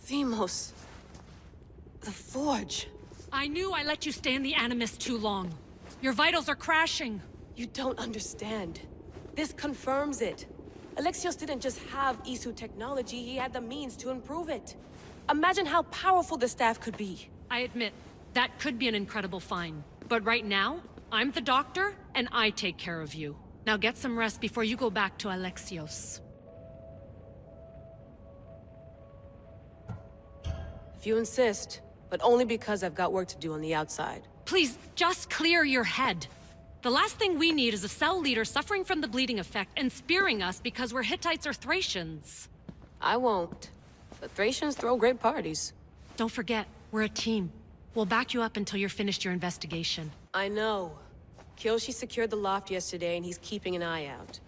Themos. The Forge. I knew I let you stay in the Animus too long. Your vitals are crashing. You don't understand. This confirms it. Alexios didn't just have Isu technology, he had the means to improve it. Imagine how powerful the staff could be. I admit, that could be an incredible find. But right now, I'm the doctor, and I take care of you. Now get some rest before you go back to Alexios. If you insist, but only because I've got work to do on the outside. Please, just clear your head. The last thing we need is a cell leader suffering from the bleeding effect and spearing us because we're Hittites or Thracians. I won't. The Thracians throw great parties. Don't forget, we're a team. We'll back you up until you're finished your investigation. I know. Kyoshi secured the loft yesterday and he's keeping an eye out.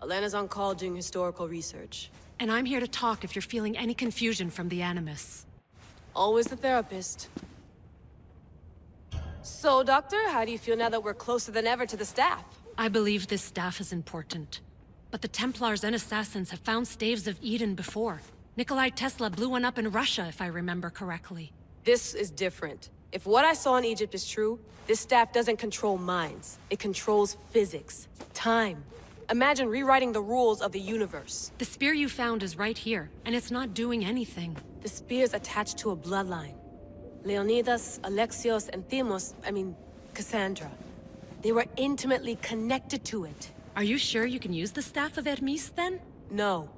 Elena's on call doing historical research. And I'm here to talk if you're feeling any confusion from the Animus. Always the therapist. So, Doctor, how do you feel now that we're closer than ever to the staff? I believe this staff is important. But the Templars and Assassins have found staves of Eden before. Nikolai Tesla blew one up in Russia, if I remember correctly. This is different. If what I saw in Egypt is true, this staff doesn't control minds. It controls physics, time. Imagine rewriting the rules of the universe. The spear you found is right here, and it's not doing anything. The spear's attached to a bloodline. Leonidas, Alexios, and Cassandra. They were intimately connected to it. Are you sure you can use the Staff of Hermes, then? No.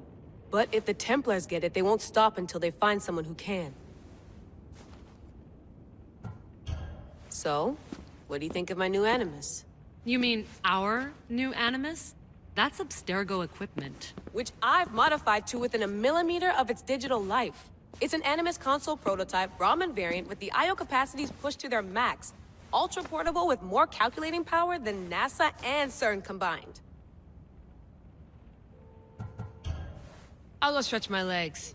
But if the Templars get it, they won't stop until they find someone who can. So, what do you think of my new Animus? You mean our new Animus? That's Abstergo equipment. Which I've modified to within a millimeter of its digital life. It's an Animus console prototype, Brahmin variant with the I/O capacities pushed to their max. Ultra-portable with more calculating power than NASA and CERN combined. I'll go stretch my legs.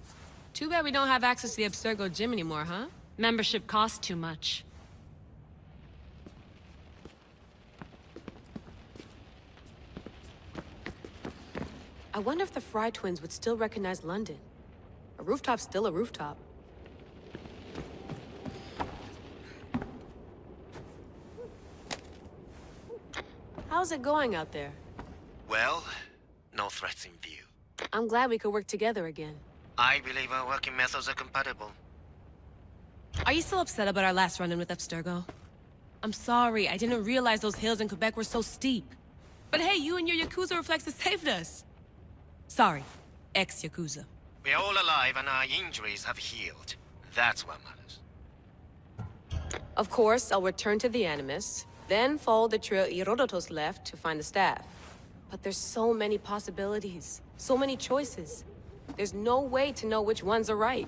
Too bad we don't have access to the Abstergo gym anymore, huh? Membership costs too much. I wonder if the Fry twins would still recognize London. A rooftop's still a rooftop. How's it going out there? Well, no threats in view. I'm glad we could work together again. I believe our working methods are compatible. Are you still upset about our last run-in with Abstergo? I'm sorry, I didn't realize those hills in Quebec were so steep. But hey, you and your Yakuza reflexes saved us. Sorry, ex-Yakuza. We're all alive and our injuries have healed. That's what matters. Of course, I'll return to the Animus, then follow the trail Herodotus left to find the staff. But there's so many possibilities, so many choices. There's no way to know which ones are right.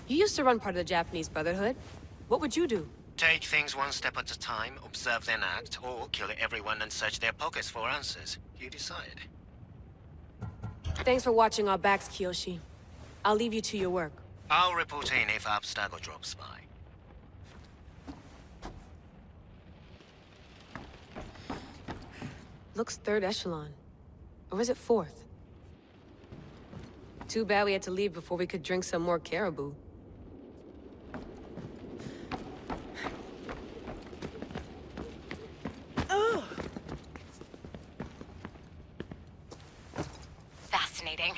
You used to run part of the Japanese Brotherhood. What would you do? Take things one step at a time, observe then act, or kill everyone and search their pockets for answers. You decide. Thanks for watching our backs, Kiyoshi. I'll leave you to your work. I'll report in if Abstergo drops by. Looks third echelon. Or is it fourth? Too bad we had to leave before we could drink some more caribou. Fascinating.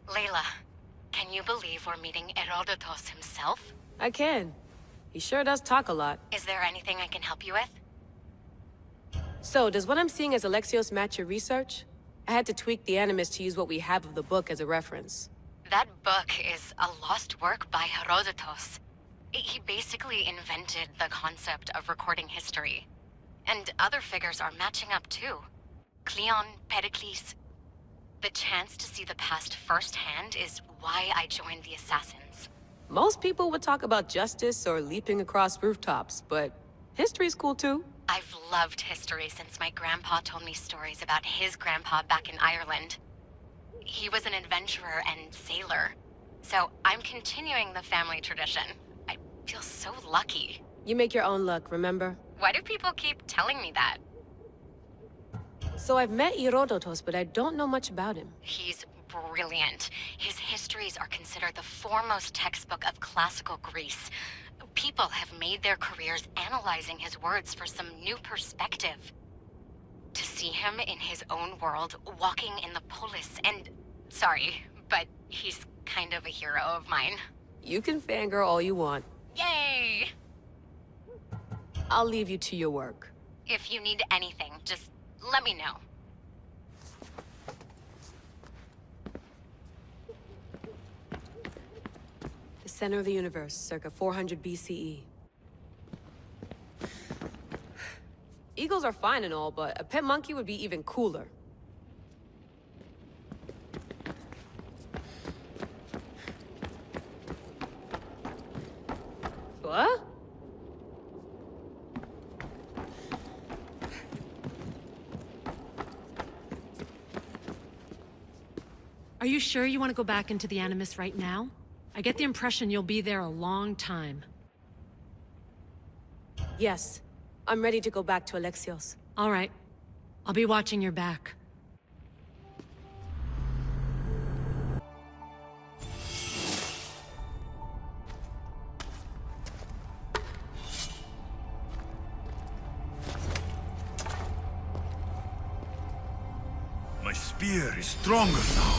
Layla, can you believe we're meeting Herodotus himself? I can. He sure does talk a lot. Is there anything I can help you with? So, does what I'm seeing as Alexios match your research? I had to tweak the Animus to use what we have of the book as a reference. That book is a lost work by Herodotus. He basically invented the concept of recording history. And other figures are matching up too. Cleon, Pericles. The chance to see the past firsthand is why I joined the Assassins. Most people would talk about justice or leaping across rooftops, but history's cool too. I've loved history since my grandpa told me stories about his grandpa back in Ireland. He was an adventurer and sailor. So I'm continuing the family tradition. I feel so lucky. You make your own luck, remember? Why do people keep telling me that? So I've met Herodotus, but I don't know much about him. He's brilliant. His histories are considered the foremost textbook of classical Greece. People have made their careers analyzing his words for some new perspective. To see him in his own world, walking in the polis, and... Sorry, but he's kind of a hero of mine. You can fangirl all you want. Yay! I'll leave you to your work. If you need anything, just let me know. The center of the universe, circa 400 BCE. Eagles are fine and all, but a pet monkey would be even cooler. What? Are you sure you want to go back into the Animus right now? I get the impression you'll be there a long time. Yes. I'm ready to go back to Alexios. All right. I'll be watching your back. My spear is stronger now.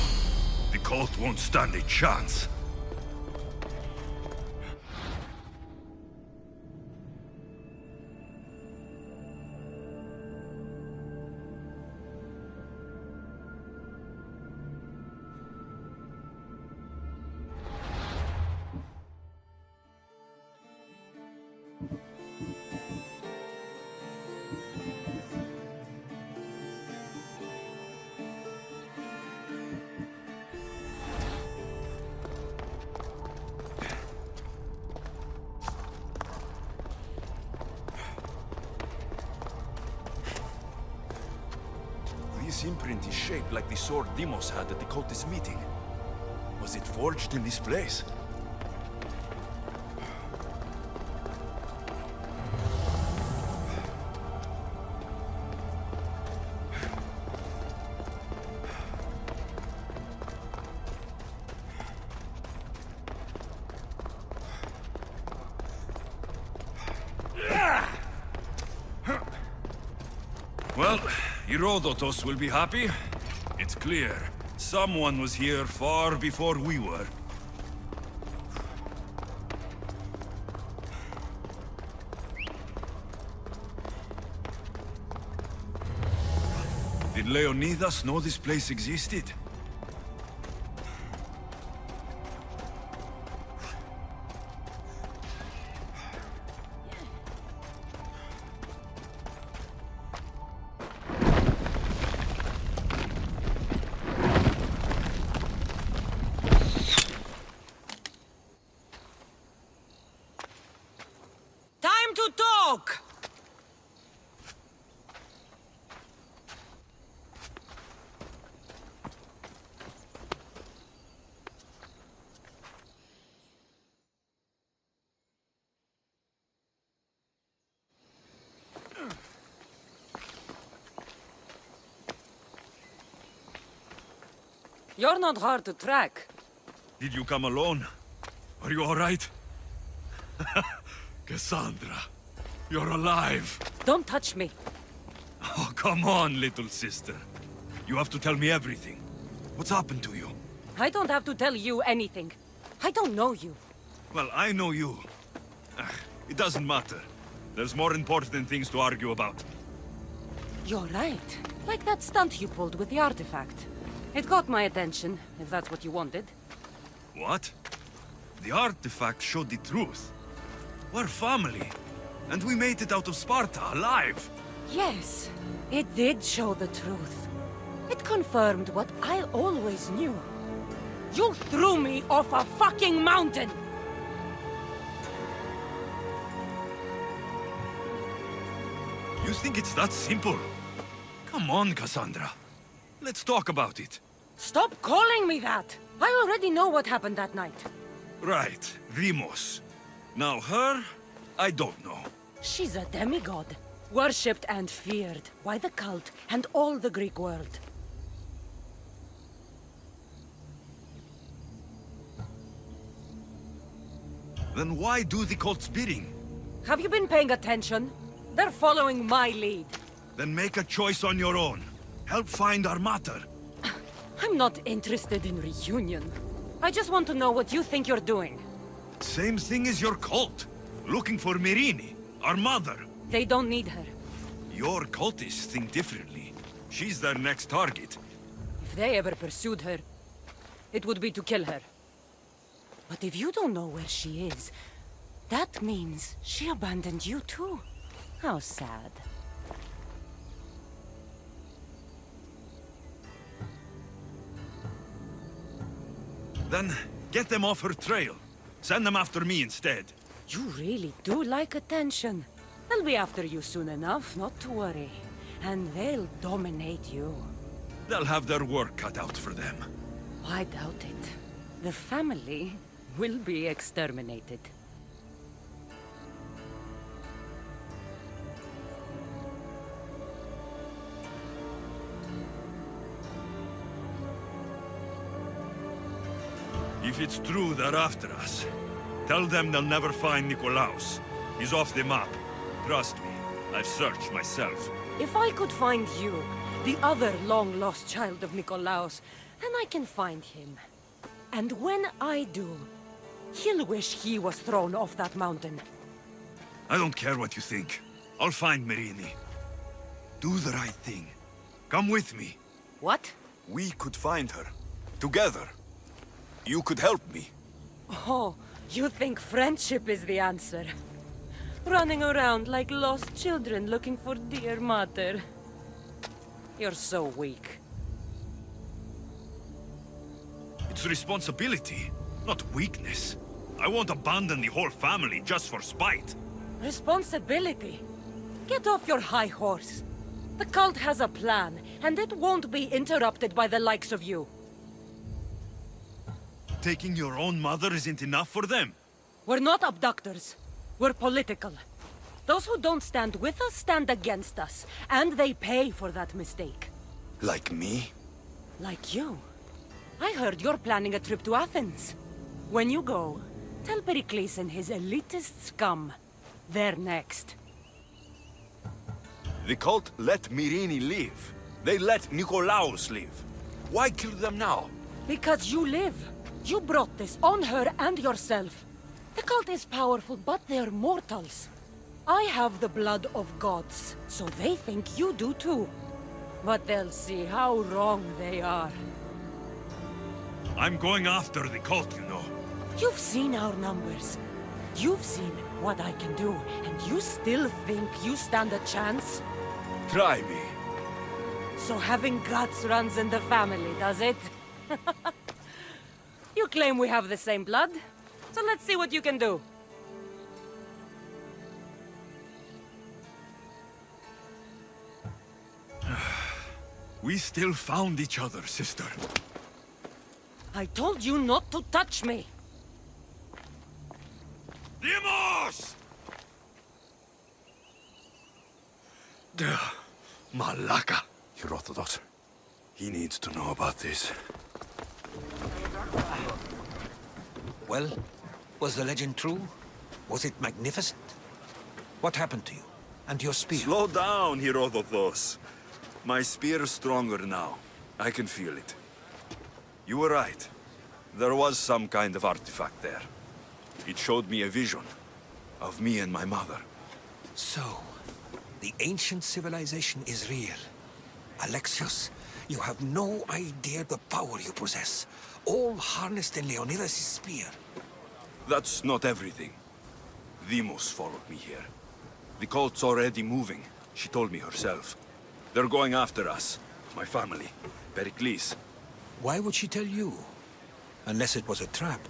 The cult won't stand a chance. This imprint is shaped like the sword Demos had at the cultist meeting. Was it forged in this place? Well, Herodotus will be happy. It's clear. Someone was here far before we were. Did Leonidas know this place existed? Time to talk! You're not hard to track. Did you come alone? Are you all right? Cassandra, you're alive. Don't touch me. Oh, come on, little sister. You have to tell me everything. What's happened to you? I don't have to tell you anything. I don't know you. Well, I know you. It doesn't matter. There's more important things to argue about. You're right. Like that stunt you pulled with the artifact. It got my attention, if that's what you wanted. What? The artifact showed the truth. We're family. And we made it out of Sparta alive. Yes, it did show the truth. It confirmed what I always knew. You threw me off a fucking mountain! You think it's that simple? Come on, Cassandra. Let's talk about it. Stop calling me that! I already know what happened that night. Right, Demos. Now her, I don't know. She's a demigod, worshipped and feared by the cult and all the Greek world. Then why do the cult's bidding? Have you been paying attention? They're following my lead. Then make a choice on your own. Help find our mater. I'm not interested in reunion. I just want to know what you think you're doing. Same thing as your cult. Looking for Mirini, our mother. They don't need her. Your cultists think differently. She's their next target. If they ever pursued her, it would be to kill her. But if you don't know where she is, that means she abandoned you too. How sad. Then get them off her trail. Send them after me instead. You really do like attention. They'll be after you soon enough, not to worry. And they'll dominate you. They'll have their work cut out for them. I doubt it. The family will be exterminated. If it's true they're after us, tell them they'll never find Nikolaos. He's off the map. Trust me, I've searched myself. If I could find you, the other long-lost child of Nikolaos, then I can find him. And when I do, he'll wish he was thrown off that mountain. I don't care what you think. I'll find Mirini. Do the right thing. Come with me. What? We could find her. Together. You could help me. Oh, you think friendship is the answer? Running around like lost children looking for dear mother. You're so weak. It's responsibility, not weakness. I won't abandon the whole family just for spite. Responsibility? Get off your high horse. The cult has a plan, and it won't be interrupted by the likes of you. Taking your own mother isn't enough for them. We're not abductors. We're political. Those who don't stand with us stand against us, and they pay for that mistake. Like me? Like you. I heard you're planning a trip to Athens. When you go, tell Pericles and his elitist scum. They're next. The cult let Mirini live. They let Nikolaos live. Why kill them now? Because you live. You brought this on her and yourself. The cult is powerful, but they're mortals. I have the blood of gods, so they think you do too. But they'll see how wrong they are. I'm going after the cult, you know. You've seen our numbers. You've seen what I can do, and you still think you stand a chance? Try me. So having guts runs in the family, does it? You claim we have the same blood, so let's see what you can do. We still found each other, sister. I told you not to touch me. Demos! Malaka. Herodotus. He needs to know about this. Well, was the legend true? Was it magnificent? What happened to you? And your spear? Slow down, Herodotus. My spear's stronger now. I can feel it. You were right. There was some kind of artifact there. It showed me a vision of me and my mother. So, the ancient civilization is real. Alexios, you have no idea the power you possess. All harnessed in Leonidas' spear. That's not everything. Demos followed me here. The cult's already moving. She told me herself. They're going after us. My family. Pericles. Why would she tell you? Unless it was a trap.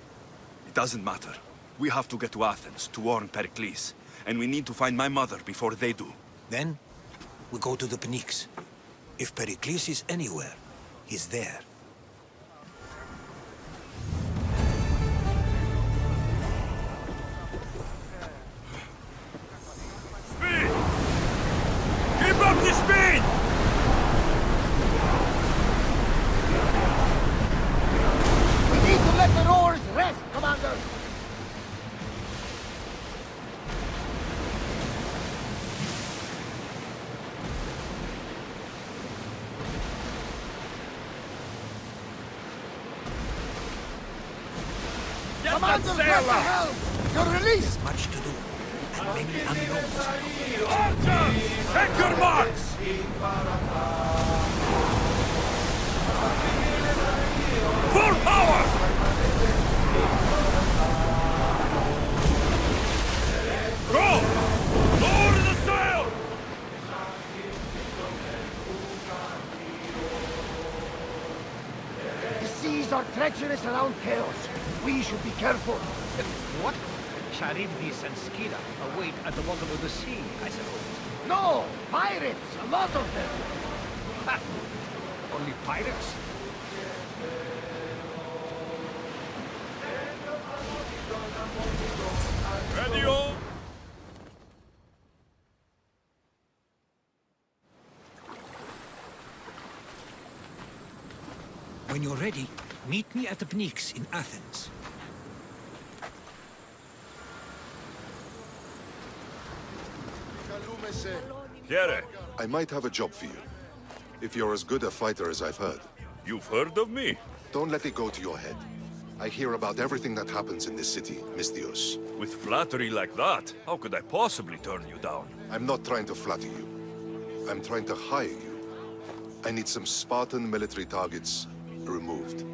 It doesn't matter. We have to get to Athens to warn Pericles. And we need to find my mother before they do. Then, we go to the Pnyx. If Pericles is anywhere, he's there. Commander, grab the helm! Your release! Much to do, and many unknowns. Archers, take your marks! Full power! Go! Lower the sail! The seas are treacherous around Chaos. We should be careful. What? Charybdis and Scylla await at the bottom of the sea, I suppose. No! Pirates! A lot of them! Ha! Only pirates? Ready, all? When you're ready, meet me at the Pnyx in Athens. Here, I might have a job for you. If you're as good a fighter as I've heard. you've heard of me? Don't let it go to your head. I hear about everything that happens in this city, Misthios. With flattery like that, how could I possibly turn you down? I'm not trying to flatter you. I'm trying to hire you. I need some Spartan military targets removed.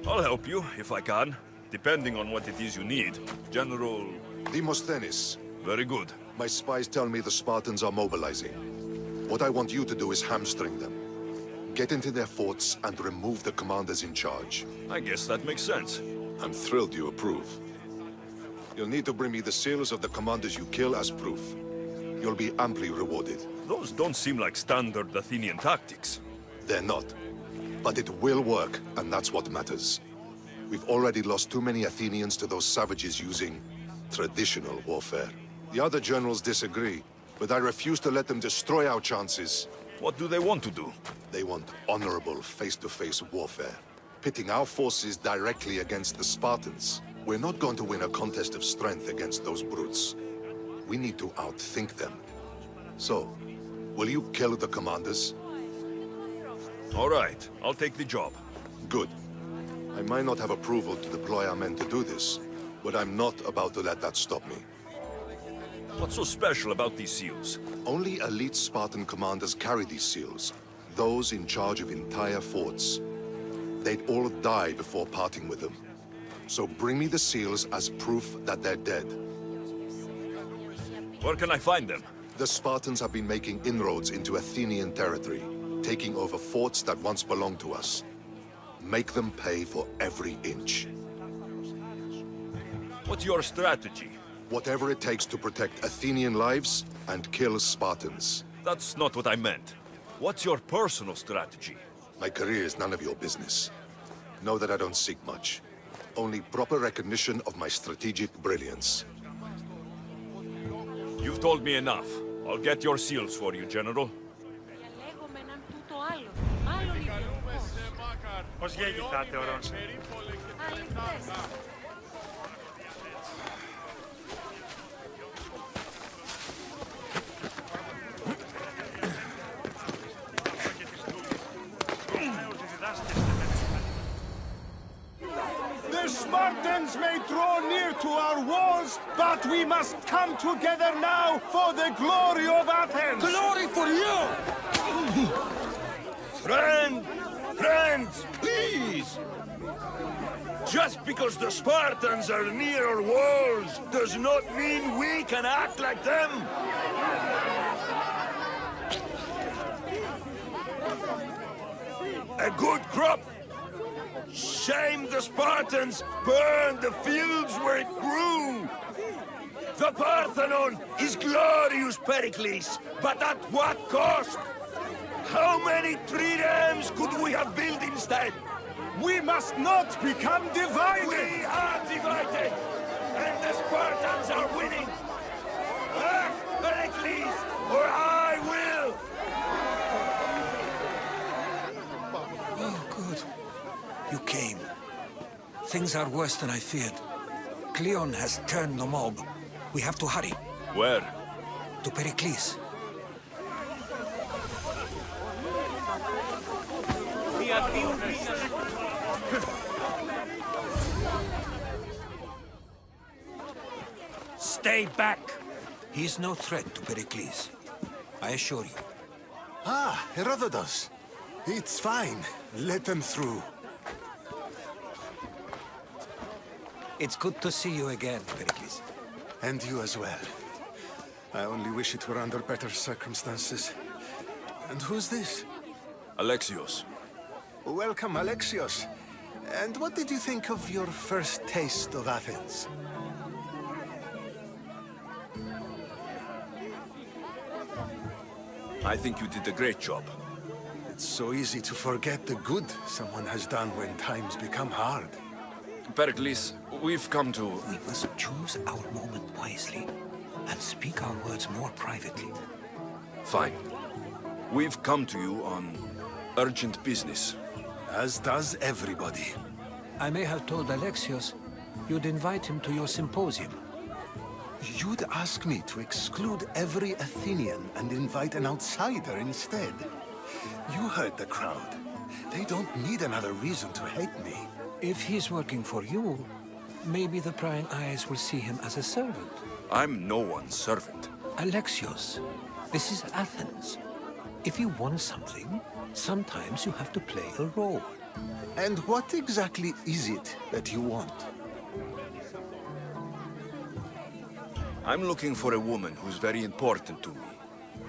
I'll help you, if I can, depending on what it is you need. General... Demosthenes, Very good. my spies tell me the Spartans are mobilizing. What I want you to do is hamstring them. Get into their forts and remove the commanders in charge. I guess that makes sense. I'm thrilled you approve. You'll need to bring me the seals of the commanders you kill as proof. You'll be amply rewarded. Those don't seem like standard Athenian tactics. They're not. But it will work, and that's what matters. We've already lost too many Athenians to those savages using traditional warfare. The other generals disagree, but I refuse to let them destroy our chances. What do they want to do? They want honorable face-to-face warfare, pitting our forces directly against the Spartans. We're not going to win a contest of strength against those brutes. We need to outthink them. So, will you kill the commanders? All right, I'll take the job. Good. I might not have approval to deploy our men to do this, but I'm not about to let that stop me. What's so special about these seals? Only elite Spartan commanders carry these seals, those in charge of entire forts. They'd all die before parting with them. So bring me the seals as proof that they're dead. Where can I find them? The Spartans have been making inroads into Athenian territory, taking over forts that once belonged to us. Make them pay for every inch. What's your strategy? Whatever it takes to protect Athenian lives and kill Spartans. That's not what I meant. What's your personal strategy? My career is none of your business. Know that I don't seek much. Only proper recognition of my strategic brilliance. You've told me enough. I'll get your seals for you, General. Πώς γέγηθάτε, ορόνσα. The Spartans may draw near to our walls, but we must come together now for the glory of Athens! Glory for you! Friends, please! Just because the Spartans are near our walls does not mean we can act like them! A good crop! Shame the Spartans burned the fields where it grew! The Parthenon is glorious, Pericles, but at what cost? How many triremes could we have built instead? We must not become divided! We are divided, and the Spartans are winning! Act, Pericles, or I will! Oh, good. You came. Things are worse than I feared. Cleon has turned the mob. We have to hurry. Where? To Pericles. Stay back! He's no threat to Pericles. I assure you. Ah, Herodotus. It's fine. Let them through. It's good to see you again, Pericles. And you as well. I only wish it were under better circumstances. And who's this? Alexios. Welcome, Alexios. And what did you think of your first taste of Athens? I think you did a great job. It's so easy to forget the good someone has done when times become hard. Pericles, we've come to... We must choose our moment wisely and speak our words more privately. Fine. We've come to you on urgent business. As does everybody. I may have told Alexios you'd invite him to your symposium. You'd ask me to exclude every Athenian and invite an outsider instead. You heard the crowd. They don't need another reason to hate me. If he's working for you, maybe the prying eyes will see him as a servant. I'm no one's servant. Alexios, this is Athens. If you want something, sometimes you have to play a role. And what exactly is it that you want? I'm looking for a woman who's very important to me.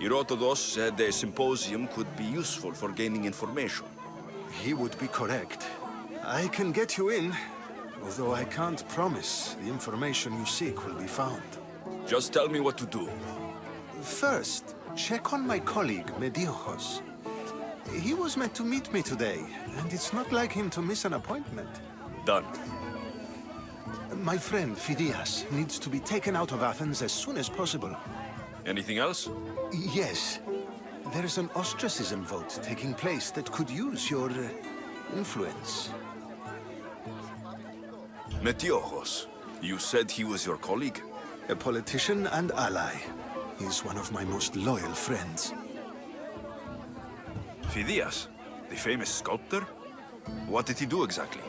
Herodotus said a symposium could be useful for gaining information. He would be correct. I can get you in, although I can't promise the information you seek will be found. Just tell me what to do. First, check on my colleague, Mediochos. He was meant to meet me today, and it's not like him to miss an appointment. Done. My friend, Phidias, needs to be taken out of Athens as soon as possible. Anything else? Yes. There's an ostracism vote taking place that could use your influence. Metiochos. You said he was your colleague? A politician and ally. He's one of my most loyal friends. Phidias, the famous sculptor? What did he do exactly?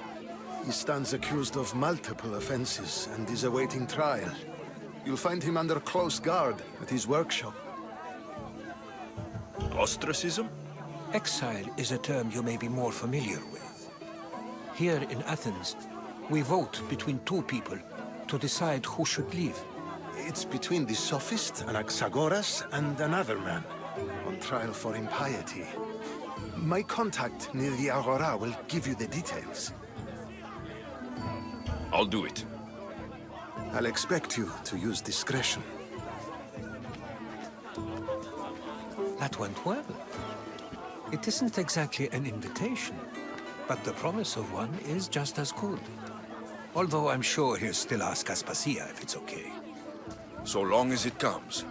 He stands accused of multiple offenses and is awaiting trial. You'll find him under close guard at his workshop. Ostracism? Exile is a term you may be more familiar with. Here in Athens, we vote between two people to decide who should leave. It's between the sophist, Anaxagoras, and another man, on trial for impiety. My contact near the Agora will give you the details. I'll do it. I'll expect you to use discretion. That went well. It isn't exactly an invitation, but the promise of one is just as good. Although I'm sure he'll still ask Aspasia if it's okay. So long as it comes.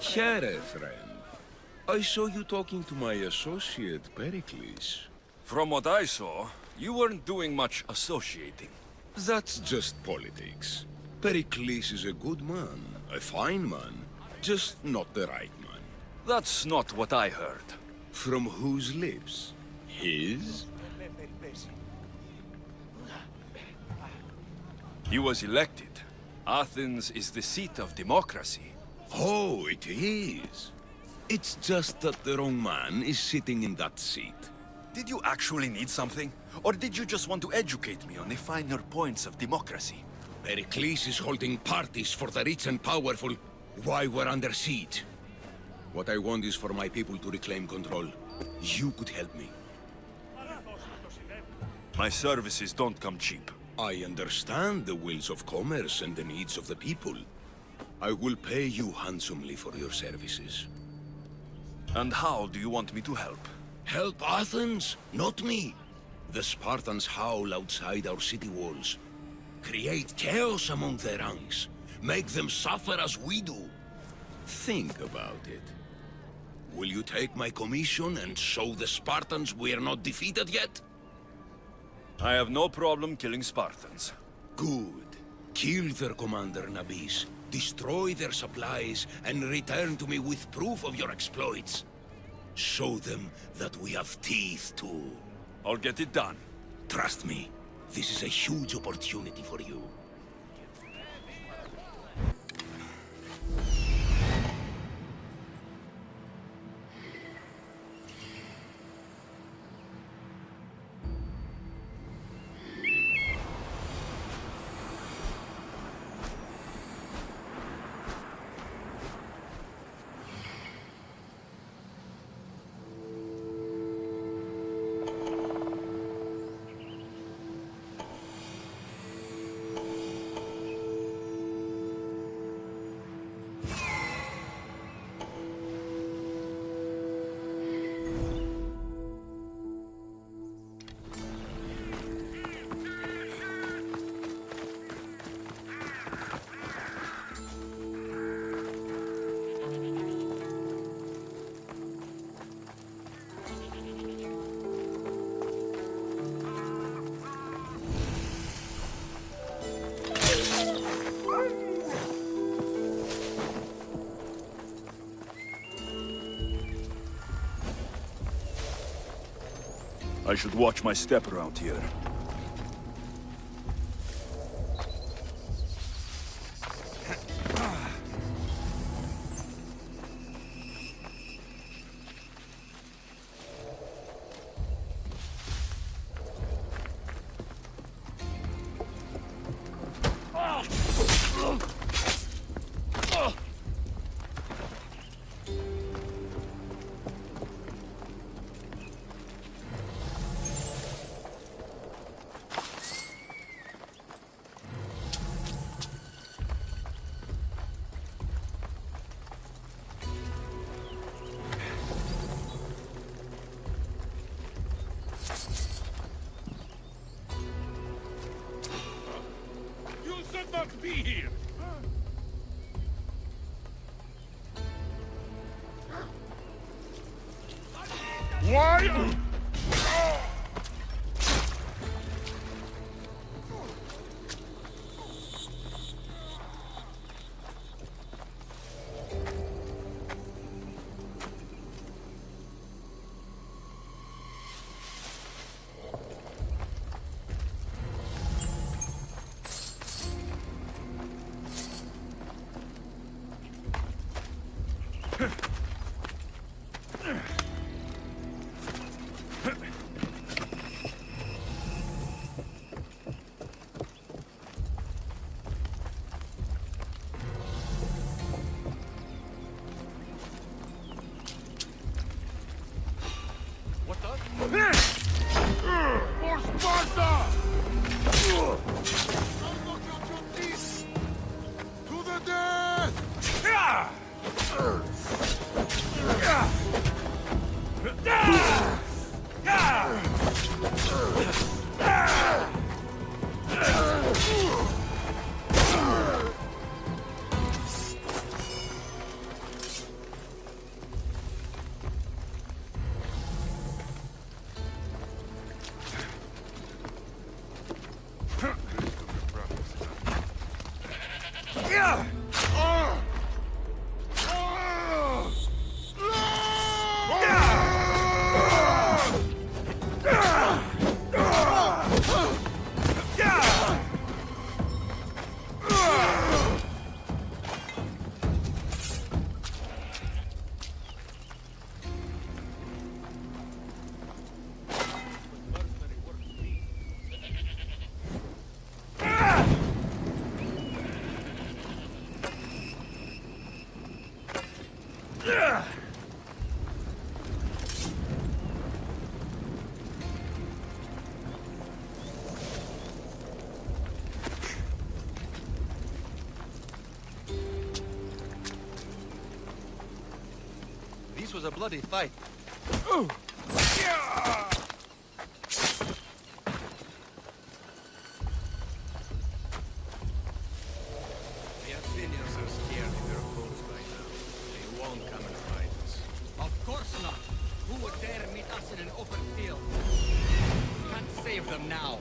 Here, friend. I saw you talking to my associate, Pericles. From what I saw, you weren't doing much associating. That's just politics. Pericles is a good man, a fine man, just not the right man. That's not what I heard. From whose lips? His? He was elected. Athens is the seat of democracy. Oh, it is. It's just that the wrong man is sitting in that seat. Did you actually need something? Or did you just want to educate me on the finer points of democracy? Pericles is holding parties for the rich and powerful while we're under siege. What I want is for my people to reclaim control. You could help me. My services don't come cheap. I understand the wills of commerce and the needs of the people. I will pay you handsomely for your services. And how do you want me to help? Help Athens, not me. The Spartans howl outside our city walls. Create chaos among their ranks. Make them suffer as we do. Think about it. Will you take my commission and show the Spartans we are not defeated yet? I have no problem killing Spartans. Good. Kill their commander Nabis, destroy their supplies, and return to me with proof of your exploits. Show them that we have teeth too. I'll get it done. Trust me, this is a huge opportunity for you. I should watch my step around here. Be here! Why? For Sparta! To the death! was a bloody fight. The Athenians are scared of their boats by now. They won't come and fight us. Of course not. Who would dare meet us in an open field? Can't save them now.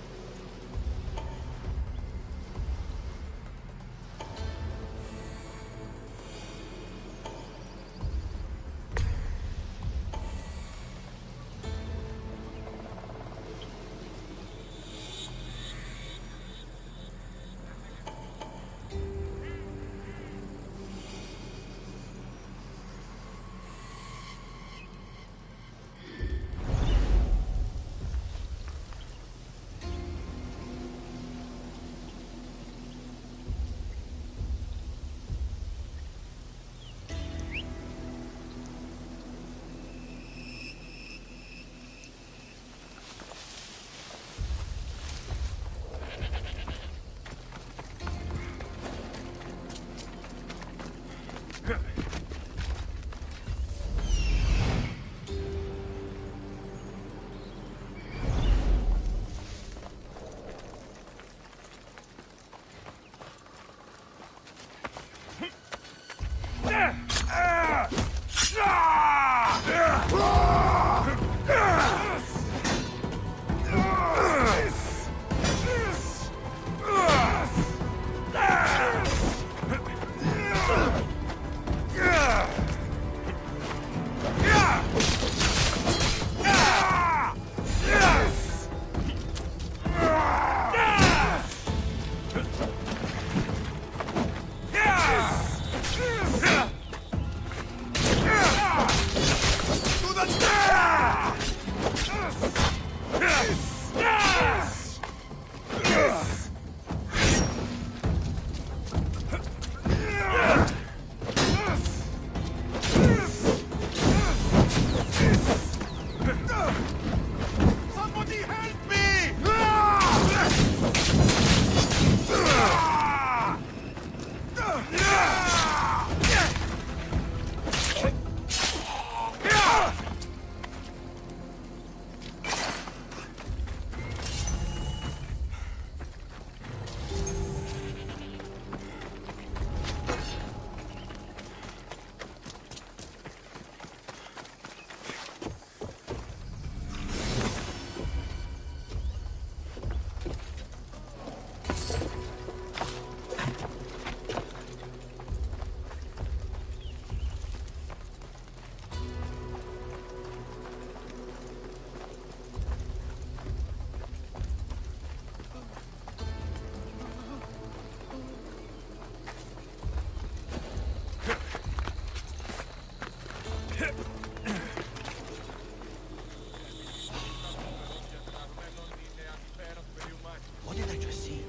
What did I just see?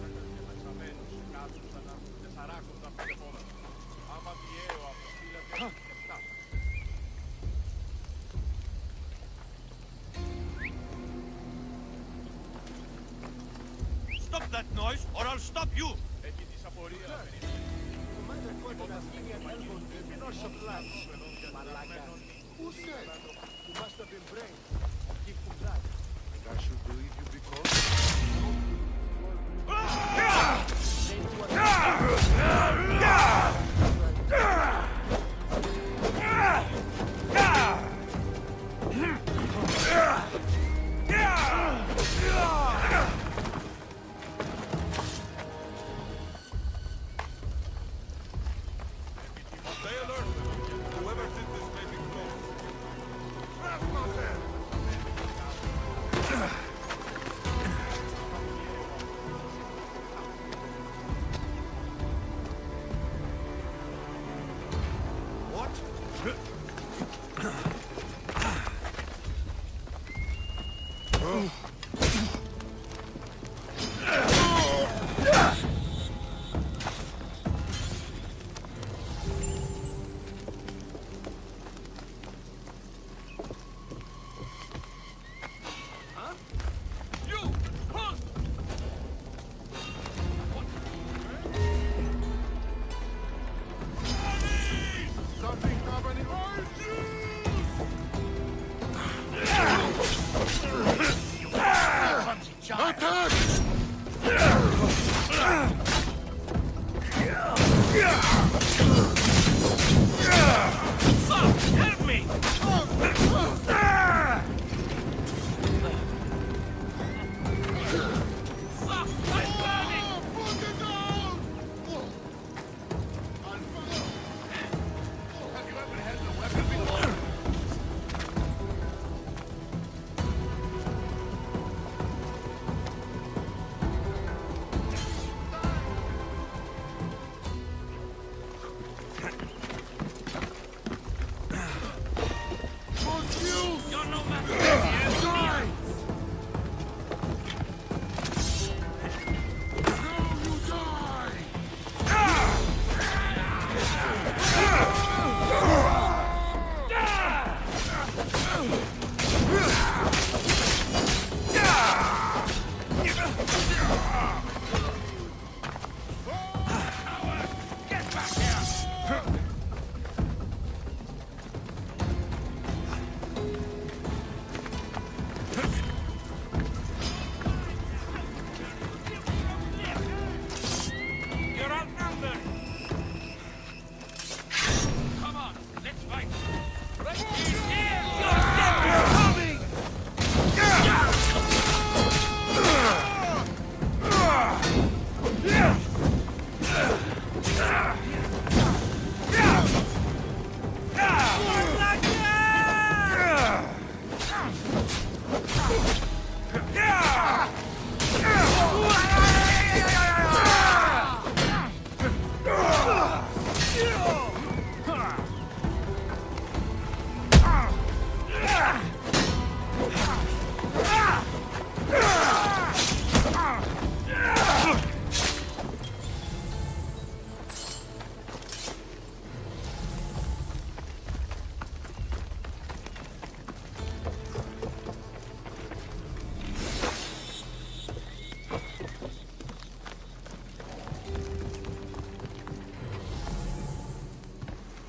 Stop that noise, or I'll stop you! Who said? You must have been brave. Keep from that. And I should believe you because... Stay alert! Whoever did this may be close.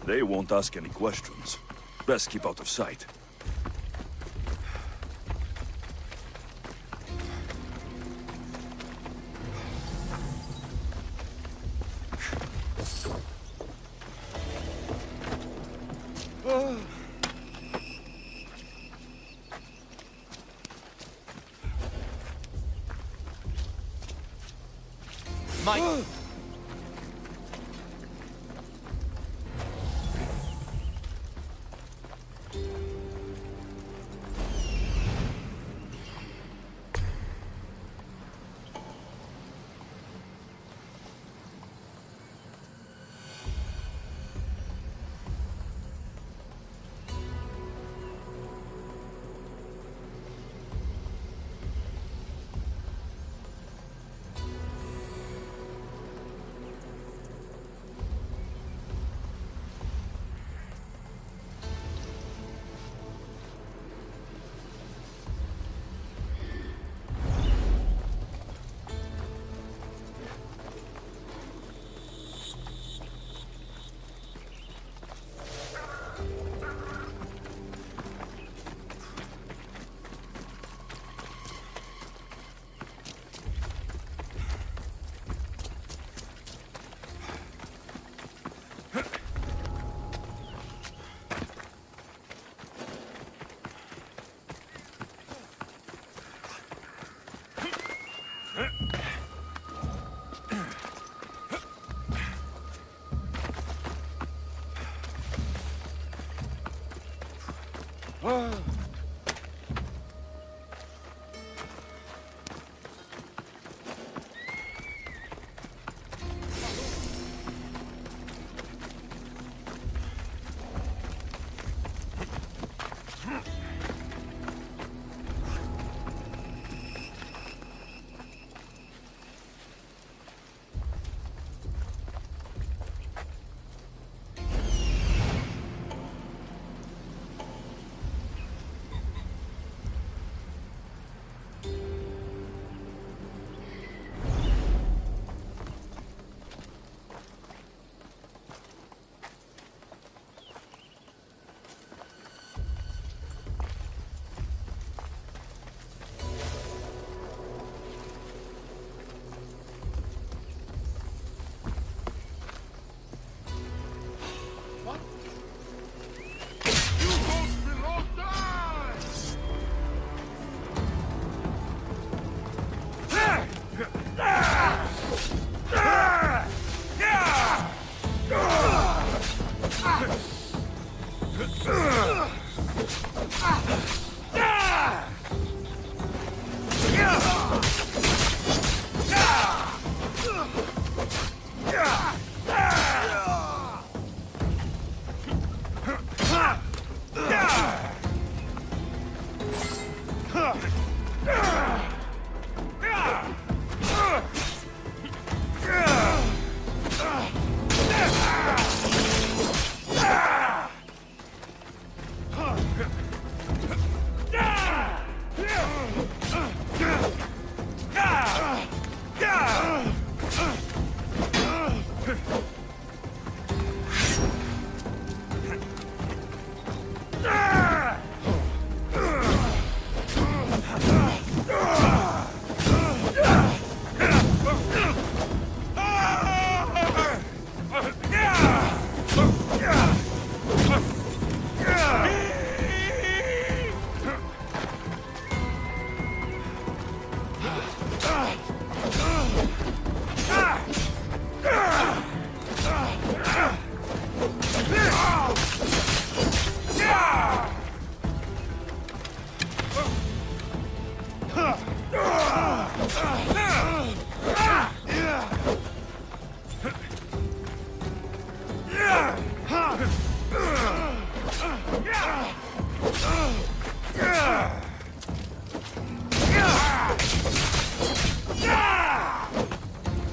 They won't ask any questions. Best keep out of sight. Mike!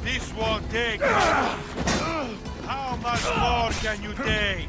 This won't take long. How much more can you take?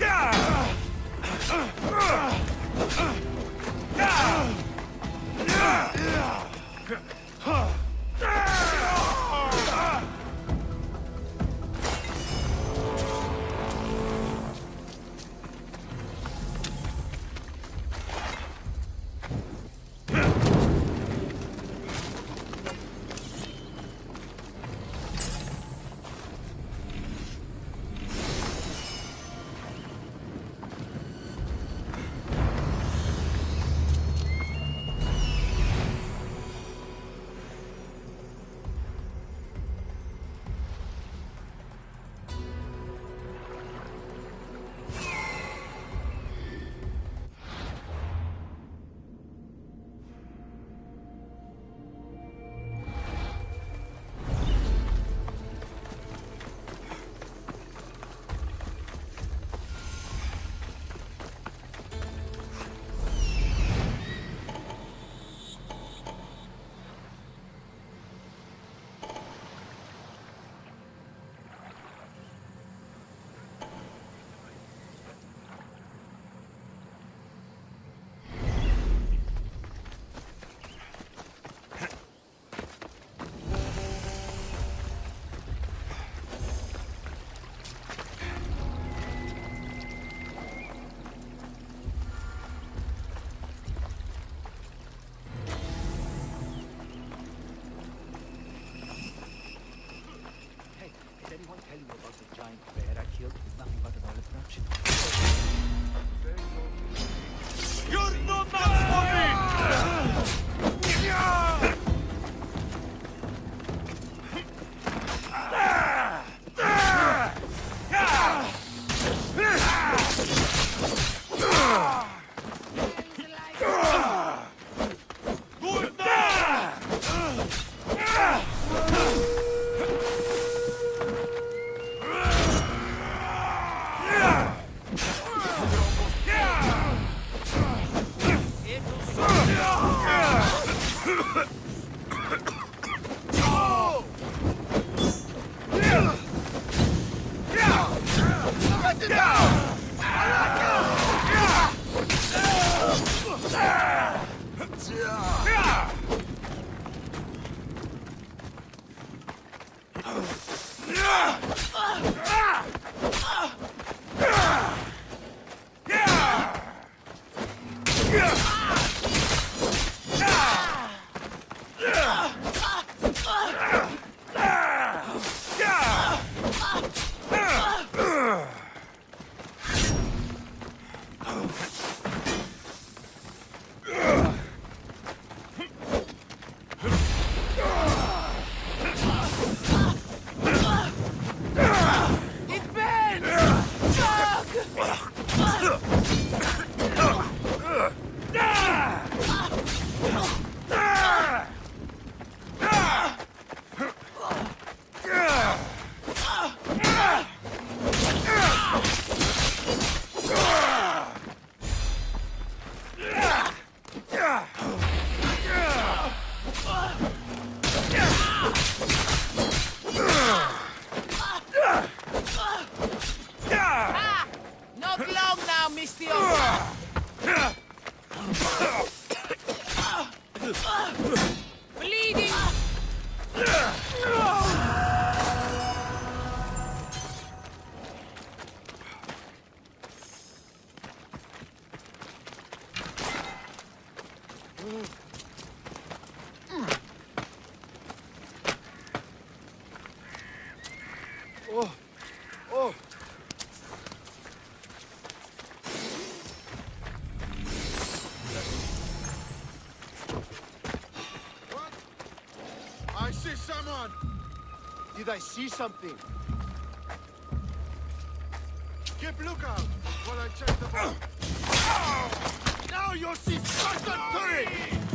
tell you about the giant bear I killed. Nothing but an olive branch. You're no match for me! I see someone! Did I see something? Keep lookout while I check the boat. Now you'll see Spartan 3!